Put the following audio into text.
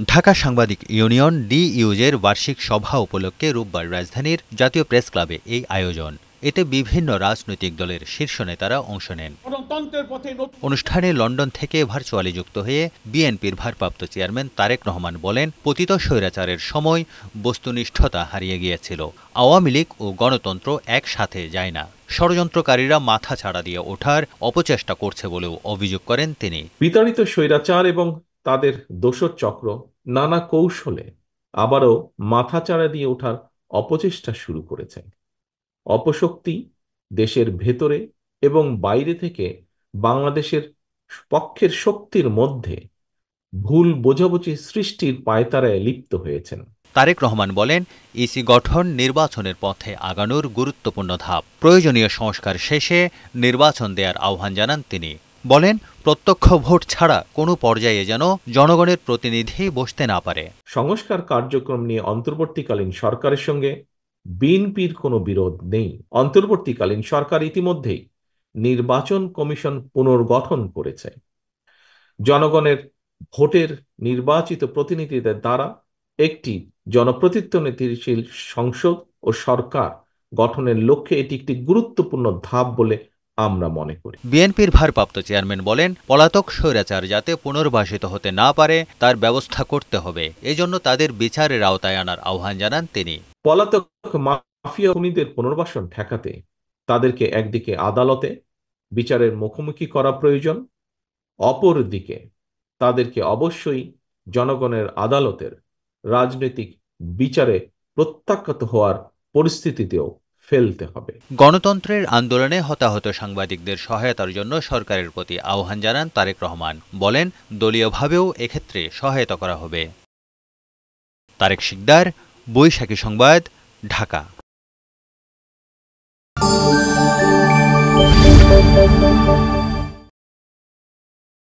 ঢাকা সাংবাদিক ইউনিয়ন ডিইউজের বার্ষিক সভা উপলক্ষে রোববার রাজধানীর জাতীয় প্রেস ক্লাবে এই আয়োজন। এতে বিভিন্ন রাজনৈতিক দলের শীর্ষ নেতারা অংশ নেন। অনুষ্ঠানে লন্ডন থেকে ভার্চুয়ালি যুক্ত হয়ে বিএনপির ভারপ্রাপ্ত চেয়ারম্যান তারেক রহমান বলেন, পতিত স্বৈরাচারের সময় বস্তুনিষ্ঠতা হারিয়ে গিয়েছিল। আওয়ামী লীগ ও গণতন্ত্র একসাথে যায় না। ষড়যন্ত্রকারীরা মাথা ছাড়া দিয়ে ওঠার অপচেষ্টা করছে বলেও অভিযোগ করেন তিনি। বিতাড়িত স্বৈরাচার এবং তাদের দোসর চক্র নানা কৌশলে আবারও মাথাচাড়া দিয়ে ওঠার অপচেষ্টা শুরু করেছে। অপশক্তি দেশের ভেতরে এবং বাইরে থেকে বাংলাদেশের পক্ষের শক্তির মধ্যে ভুল বোঝাবুঝি সৃষ্টির পায়তারায় লিপ্ত হয়েছেন। তারেক রহমান বলেন, ইসি গঠন নির্বাচনের পথে আগানোর গুরুত্বপূর্ণ ধাপ। প্রয়োজনীয় সংস্কার শেষে নির্বাচন দেওয়ার আহ্বান জানান তিনি। বলেন, প্রত্যক্ষ ভোট ছাড়া কোনো পর্যায়ে যেন জনগণের প্রতিনিধি বসতে না পারে। সংস্কার কার্যক্রম নিয়ে অন্তর্বর্তীকালীন সরকারের সঙ্গে বিএনপির কোনো বিরোধ নেই। অন্তর্বর্তীকালীন সরকার ইতিমধ্যেই নির্বাচন কমিশন পুনর্গঠন করেছে। জনগণের ভোটের নির্বাচিত প্রতিনিধিদের দ্বারা একটি জনপ্রতিনিধিশীল সংসদ ও সরকার গঠনের লক্ষ্যে এটি একটি গুরুত্বপূর্ণ ধাপ বলে আমরা মনে করি। বিএনপির ভারপ্রাপ্ত চেয়ারম্যান বলেন, পলাতক স্বৈরাচার যাতে পুনর্বাসিত হতে না পারে তার ব্যবস্থা করতে হবে। এজন্য তাদের বিচারের আওতায় আনার আহ্বান জানান তিনি। পলাতক মাফিয়া খুনিদের পুনর্বাসন ঠেকাতে তাদেরকে একদিকে আদালতে বিচারের মুখোমুখি করা প্রয়োজন, অপরদিকে তাদেরকে অবশ্যই জনগণের আদালতের রাজনৈতিক বিচারে প্রত্যাখ্যাত হওয়ার পরিস্থিতিতেও ফেলতে হবে। গণতন্ত্রের আন্দোলনে হতাহত সাংবাদিকদের সহায়তার জন্য সরকারের প্রতি আহ্বান জানান তারেক রহমান। বলেন, দলীয়ভাবেও এক্ষেত্রে সহায়তা করা হবে। তারেক শিকদার, বৈশাখী সংবাদ, ঢাকা।